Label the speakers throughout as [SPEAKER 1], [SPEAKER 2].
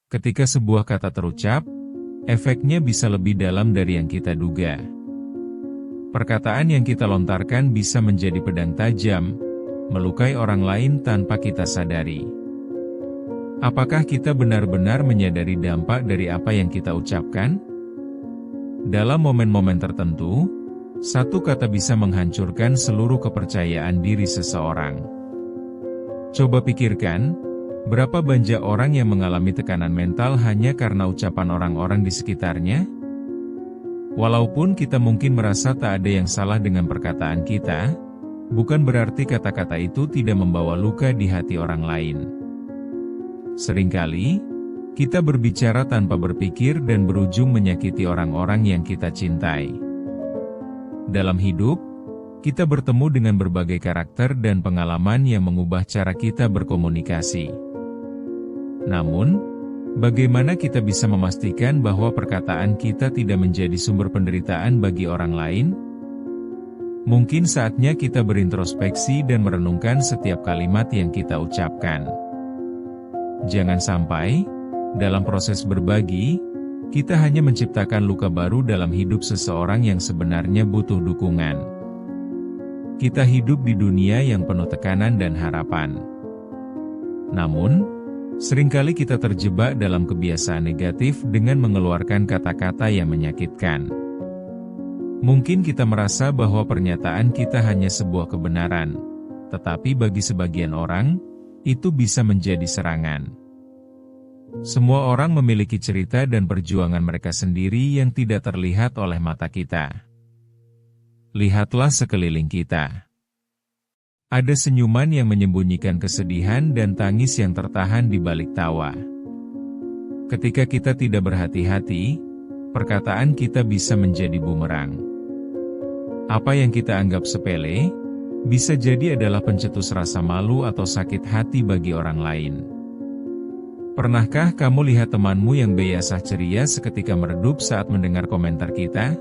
[SPEAKER 1] Ketika sebuah kata terucap, efeknya bisa lebih dalam dari yang kita duga. Perkataan yang kita lontarkan bisa menjadi pedang tajam, melukai orang lain tanpa kita sadari. Apakah kita benar-benar menyadari dampak dari apa yang kita ucapkan? Dalam momen-momen tertentu, satu kata bisa menghancurkan seluruh kepercayaan diri seseorang. Coba pikirkan, berapa banyak orang yang mengalami tekanan mental hanya karena ucapan orang-orang di sekitarnya? Walaupun kita mungkin merasa tak ada yang salah dengan perkataan kita, bukan berarti kata-kata itu tidak membawa luka di hati orang lain. Seringkali, kita berbicara tanpa berpikir dan berujung menyakiti orang-orang yang kita cintai. Dalam hidup, kita bertemu dengan berbagai karakter dan pengalaman yang mengubah cara kita berkomunikasi. Namun, bagaimana kita bisa memastikan bahwa perkataan kita tidak menjadi sumber penderitaan bagi orang lain? Mungkin saatnya kita berintrospeksi dan merenungkan setiap kalimat yang kita ucapkan. Jangan sampai, dalam proses berbagi, kita hanya menciptakan luka baru dalam hidup seseorang yang sebenarnya butuh dukungan. Kita hidup di dunia yang penuh tekanan dan harapan. Namun, seringkali kita terjebak dalam kebiasaan negatif dengan mengeluarkan kata-kata yang menyakitkan. Mungkin kita merasa bahwa pernyataan kita hanya sebuah kebenaran, tetapi bagi sebagian orang, itu bisa menjadi serangan. Semua orang memiliki cerita dan perjuangan mereka sendiri yang tidak terlihat oleh mata kita. Lihatlah sekeliling kita. Ada senyuman yang menyembunyikan kesedihan dan tangis yang tertahan di balik tawa. Ketika kita tidak berhati-hati, perkataan kita bisa menjadi bumerang. Apa yang kita anggap sepele, bisa jadi adalah pencetus rasa malu atau sakit hati bagi orang lain. Pernahkah kamu lihat temanmu yang biasa ceria seketika meredup saat mendengar komentar kita?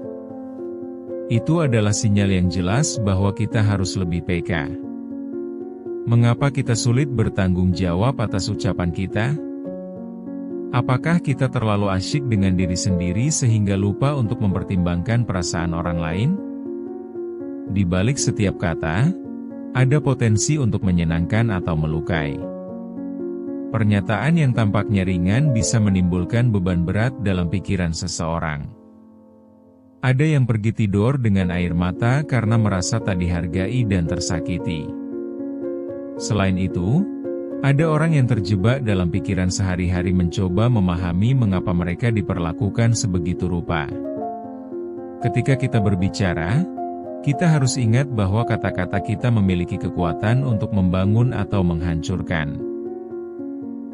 [SPEAKER 1] Itu adalah sinyal yang jelas bahwa kita harus lebih peka. Mengapa kita sulit bertanggung jawab atas ucapan kita? Apakah kita terlalu asyik dengan diri sendiri sehingga lupa untuk mempertimbangkan perasaan orang lain? Di balik setiap kata, ada potensi untuk menyenangkan atau melukai. Pernyataan yang tampaknya ringan bisa menimbulkan beban berat dalam pikiran seseorang. Ada yang pergi tidur dengan air mata karena merasa tak dihargai dan tersakiti. Selain itu, ada orang yang terjebak dalam pikiran sehari-hari mencoba memahami mengapa mereka diperlakukan sebegitu rupa. Ketika kita berbicara, kita harus ingat bahwa kata-kata kita memiliki kekuatan untuk membangun atau menghancurkan.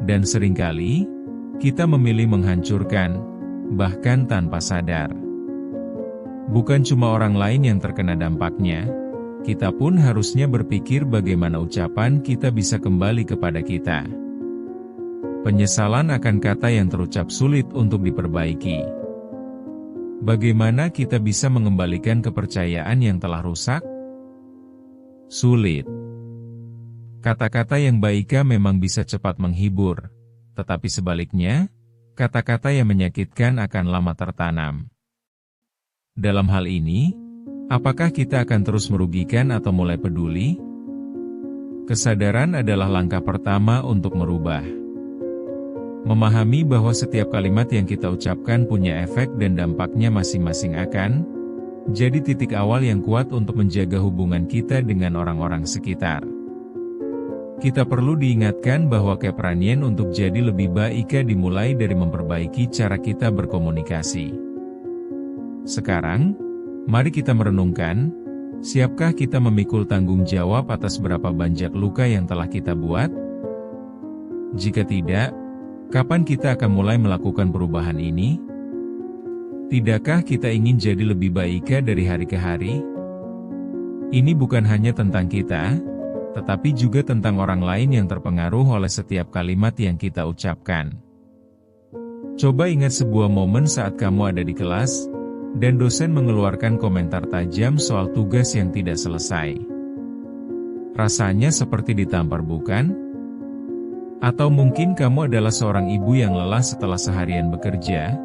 [SPEAKER 1] Dan seringkali, kita memilih menghancurkan, bahkan tanpa sadar. Bukan cuma orang lain yang terkena dampaknya, kita pun harusnya berpikir bagaimana ucapan kita bisa kembali kepada kita. Penyesalan akan kata yang terucap sulit untuk diperbaiki. Bagaimana kita bisa mengembalikan kepercayaan yang telah rusak? Sulit. Kata-kata yang baik memang bisa cepat menghibur, tetapi sebaliknya, kata-kata yang menyakitkan akan lama tertanam. Dalam hal ini, apakah kita akan terus merugikan atau mulai peduli? Kesadaran adalah langkah pertama untuk merubah. Memahami bahwa setiap kalimat yang kita ucapkan punya efek dan dampaknya masing-masing akan jadi titik awal yang kuat untuk menjaga hubungan kita dengan orang-orang sekitar. Kita perlu diingatkan bahwa keberanian untuk jadi lebih baik dimulai dari memperbaiki cara kita berkomunikasi. Sekarang, mari kita merenungkan, siapkah kita memikul tanggung jawab atas berapa banyak luka yang telah kita buat? Jika tidak, kapan kita akan mulai melakukan perubahan ini? Tidakkah kita ingin jadi lebih baik dari hari ke hari? Ini bukan hanya tentang kita, tetapi juga tentang orang lain yang terpengaruh oleh setiap kalimat yang kita ucapkan. Coba ingat sebuah momen saat kamu ada di kelas, dan dosen mengeluarkan komentar tajam soal tugas yang tidak selesai. Rasanya seperti ditampar, bukan? Atau mungkin kamu adalah seorang ibu yang lelah setelah seharian bekerja,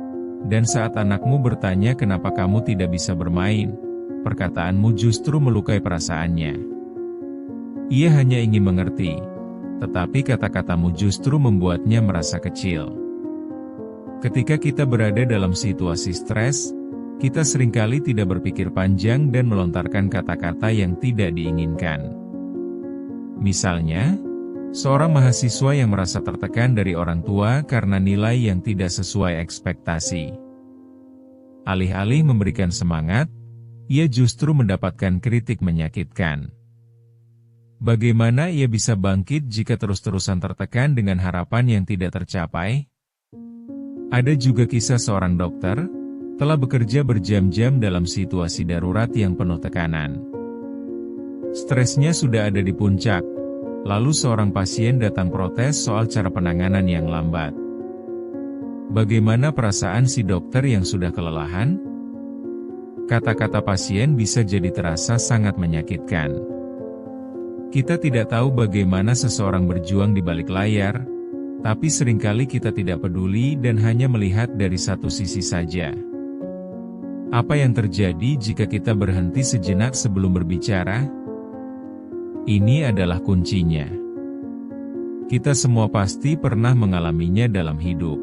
[SPEAKER 1] dan saat anakmu bertanya kenapa kamu tidak bisa bermain, perkataanmu justru melukai perasaannya. Ia hanya ingin mengerti, tetapi kata-katamu justru membuatnya merasa kecil. Ketika kita berada dalam situasi stres, kita seringkali tidak berpikir panjang dan melontarkan kata-kata yang tidak diinginkan. Misalnya, seorang mahasiswa yang merasa tertekan dari orang tua karena nilai yang tidak sesuai ekspektasi. Alih-alih memberikan semangat, ia justru mendapatkan kritik menyakitkan. Bagaimana ia bisa bangkit jika terus-terusan tertekan dengan harapan yang tidak tercapai? Ada juga kisah seorang dokter, telah bekerja berjam-jam dalam situasi darurat yang penuh tekanan. Stresnya sudah ada di puncak, lalu seorang pasien datang protes soal cara penanganan yang lambat. Bagaimana perasaan si dokter yang sudah kelelahan? Kata-kata pasien bisa jadi terasa sangat menyakitkan. Kita tidak tahu bagaimana seseorang berjuang di balik layar, tapi seringkali kita tidak peduli dan hanya melihat dari satu sisi saja. Apa yang terjadi jika kita berhenti sejenak sebelum berbicara? Ini adalah kuncinya. Kita semua pasti pernah mengalaminya dalam hidup.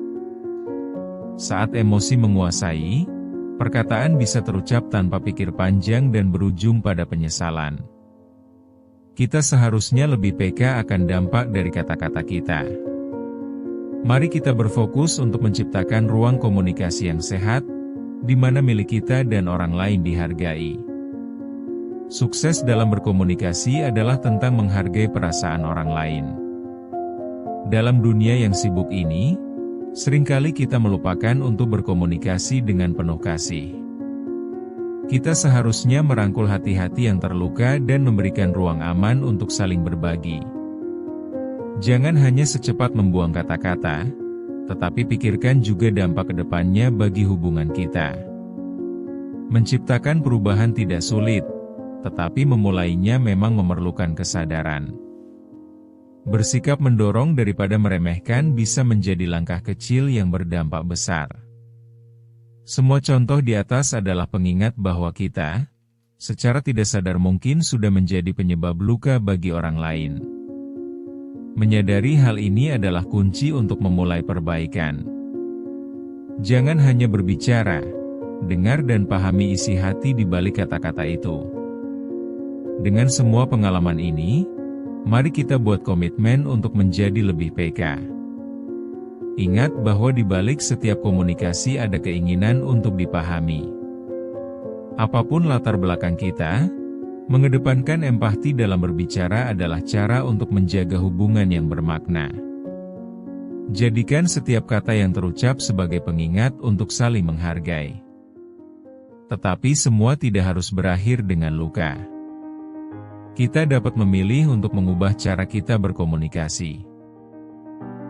[SPEAKER 1] Saat emosi menguasai, perkataan bisa terucap tanpa pikir panjang dan berujung pada penyesalan. Kita seharusnya lebih peka akan dampak dari kata-kata kita. Mari kita berfokus untuk menciptakan ruang komunikasi yang sehat, di mana milik kita dan orang lain dihargai. Sukses dalam berkomunikasi adalah tentang menghargai perasaan orang lain. Dalam dunia yang sibuk ini, seringkali kita melupakan untuk berkomunikasi dengan penuh kasih. Kita seharusnya merangkul hati-hati yang terluka dan memberikan ruang aman untuk saling berbagi. Jangan hanya secepat membuang kata-kata, tetapi pikirkan juga dampak ke depannya bagi hubungan kita. Menciptakan perubahan tidak sulit, tetapi memulainya memang memerlukan kesadaran. Bersikap mendorong daripada meremehkan bisa menjadi langkah kecil yang berdampak besar. Semua contoh di atas adalah pengingat bahwa kita, secara tidak sadar mungkin sudah menjadi penyebab luka bagi orang lain. Menyadari hal ini adalah kunci untuk memulai perbaikan. Jangan hanya berbicara, dengar dan pahami isi hati di balik kata-kata itu. Dengan semua pengalaman ini, mari kita buat komitmen untuk menjadi lebih peka. Ingat bahwa di balik setiap komunikasi ada keinginan untuk dipahami. Apapun latar belakang kita, mengedepankan empati dalam berbicara adalah cara untuk menjaga hubungan yang bermakna. Jadikan setiap kata yang terucap sebagai pengingat untuk saling menghargai. Tetapi semua tidak harus berakhir dengan luka. Kita dapat memilih untuk mengubah cara kita berkomunikasi.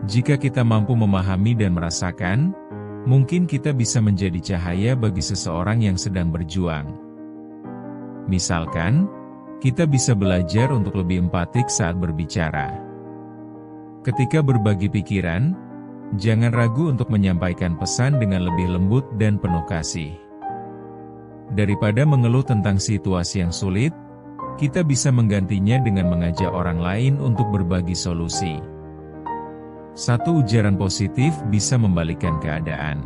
[SPEAKER 1] Jika kita mampu memahami dan merasakan, mungkin kita bisa menjadi cahaya bagi seseorang yang sedang berjuang. Misalkan, kita bisa belajar untuk lebih empatik saat berbicara. Ketika berbagi pikiran, jangan ragu untuk menyampaikan pesan dengan lebih lembut dan penuh kasih. Daripada mengeluh tentang situasi yang sulit, kita bisa menggantinya dengan mengajak orang lain untuk berbagi solusi. Satu ujaran positif bisa membalikkan keadaan.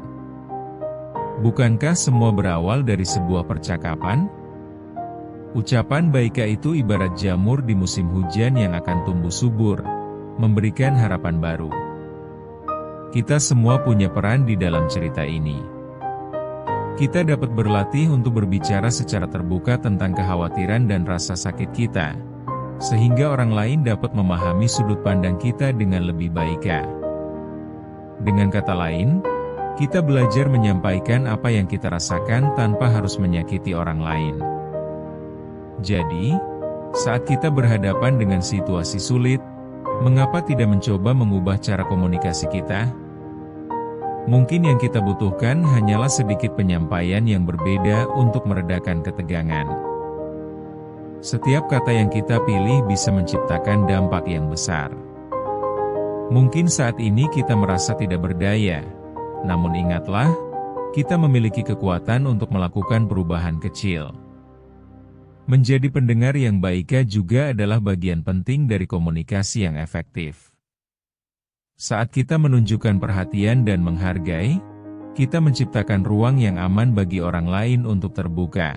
[SPEAKER 1] Bukankah semua berawal dari sebuah percakapan? Ucapan baika itu ibarat jamur di musim hujan yang akan tumbuh subur, memberikan harapan baru. Kita semua punya peran di dalam cerita ini. Kita dapat berlatih untuk berbicara secara terbuka tentang kekhawatiran dan rasa sakit kita, sehingga orang lain dapat memahami sudut pandang kita dengan lebih baik. Dengan kata lain, kita belajar menyampaikan apa yang kita rasakan tanpa harus menyakiti orang lain. Jadi, saat kita berhadapan dengan situasi sulit, mengapa tidak mencoba mengubah cara komunikasi kita? Mungkin yang kita butuhkan hanyalah sedikit penyampaian yang berbeda untuk meredakan ketegangan. Setiap kata yang kita pilih bisa menciptakan dampak yang besar. Mungkin saat ini kita merasa tidak berdaya, namun ingatlah, kita memiliki kekuatan untuk melakukan perubahan kecil. Menjadi pendengar yang baik juga adalah bagian penting dari komunikasi yang efektif. Saat kita menunjukkan perhatian dan menghargai, kita menciptakan ruang yang aman bagi orang lain untuk terbuka.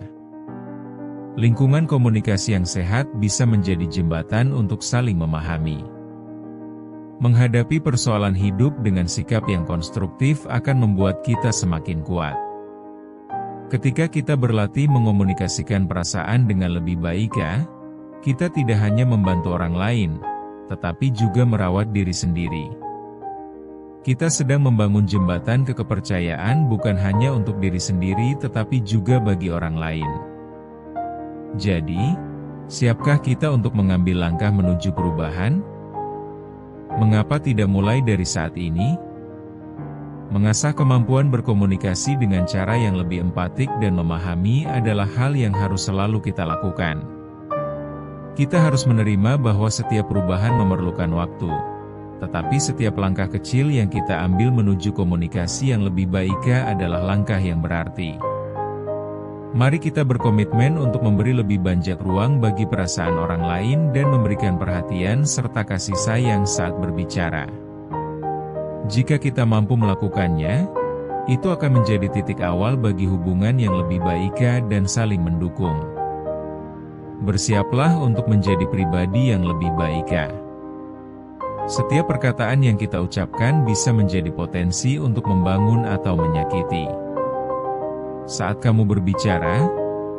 [SPEAKER 1] Lingkungan komunikasi yang sehat bisa menjadi jembatan untuk saling memahami. Menghadapi persoalan hidup dengan sikap yang konstruktif akan membuat kita semakin kuat. Ketika kita berlatih mengomunikasikan perasaan dengan lebih baik, kita tidak hanya membantu orang lain, tetapi juga merawat diri sendiri. Kita sedang membangun jembatan kepercayaan bukan hanya untuk diri sendiri tetapi juga bagi orang lain. Jadi, siapkah kita untuk mengambil langkah menuju perubahan? Mengapa tidak mulai dari saat ini? Mengasah kemampuan berkomunikasi dengan cara yang lebih empatik dan memahami adalah hal yang harus selalu kita lakukan. Kita harus menerima bahwa setiap perubahan memerlukan waktu, tetapi setiap langkah kecil yang kita ambil menuju komunikasi yang lebih baik adalah langkah yang berarti. Mari kita berkomitmen untuk memberi lebih banyak ruang bagi perasaan orang lain dan memberikan perhatian serta kasih sayang saat berbicara. Jika kita mampu melakukannya, itu akan menjadi titik awal bagi hubungan yang lebih baik dan saling mendukung. Bersiaplah untuk menjadi pribadi yang lebih baik. Setiap perkataan yang kita ucapkan bisa menjadi potensi untuk membangun atau menyakiti. Saat kamu berbicara,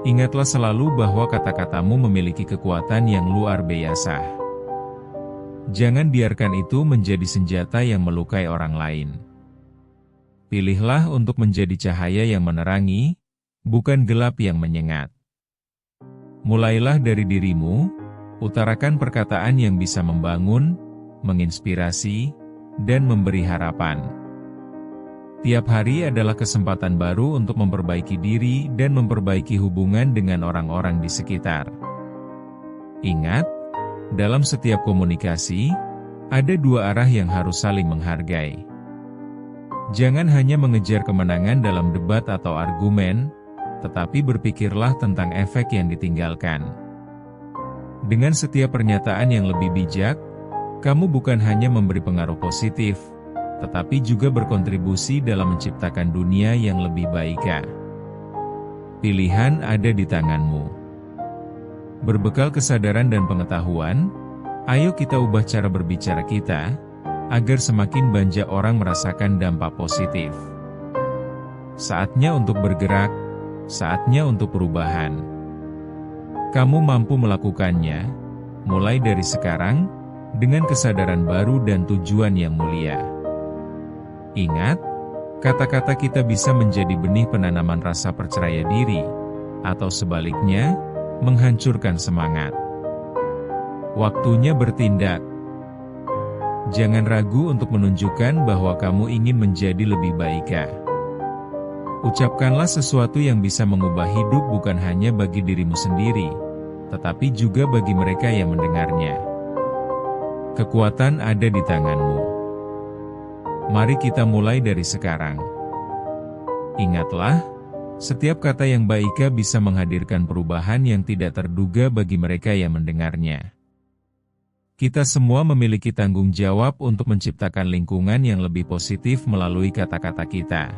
[SPEAKER 1] ingatlah selalu bahwa kata-katamu memiliki kekuatan yang luar biasa. Jangan biarkan itu menjadi senjata yang melukai orang lain. Pilihlah untuk menjadi cahaya yang menerangi, bukan gelap yang menyengat. Mulailah dari dirimu, utarakan perkataan yang bisa membangun, menginspirasi, dan memberi harapan. Tiap hari adalah kesempatan baru untuk memperbaiki diri dan memperbaiki hubungan dengan orang-orang di sekitar. Ingat, dalam setiap komunikasi, ada dua arah yang harus saling menghargai. Jangan hanya mengejar kemenangan dalam debat atau argumen, tetapi berpikirlah tentang efek yang ditinggalkan. Dengan setiap pernyataan yang lebih bijak, kamu bukan hanya memberi pengaruh positif, tetapi juga berkontribusi dalam menciptakan dunia yang lebih baik. Pilihan ada di tanganmu. Berbekal kesadaran dan pengetahuan, ayo kita ubah cara berbicara kita, agar semakin banyak orang merasakan dampak positif. Saatnya untuk bergerak, saatnya untuk perubahan. Kamu mampu melakukannya, mulai dari sekarang, dengan kesadaran baru dan tujuan yang mulia. Ingat, kata-kata kita bisa menjadi benih penanaman rasa percaya diri, atau sebaliknya, menghancurkan semangat. Waktunya bertindak. Jangan ragu untuk menunjukkan bahwa kamu ingin menjadi lebih baik. Ucapkanlah sesuatu yang bisa mengubah hidup bukan hanya bagi dirimu sendiri, tetapi juga bagi mereka yang mendengarnya. Kekuatan ada di tanganmu. Mari kita mulai dari sekarang. Ingatlah, setiap kata yang baik bisa menghadirkan perubahan yang tidak terduga bagi mereka yang mendengarnya. Kita semua memiliki tanggung jawab untuk menciptakan lingkungan yang lebih positif melalui kata-kata kita.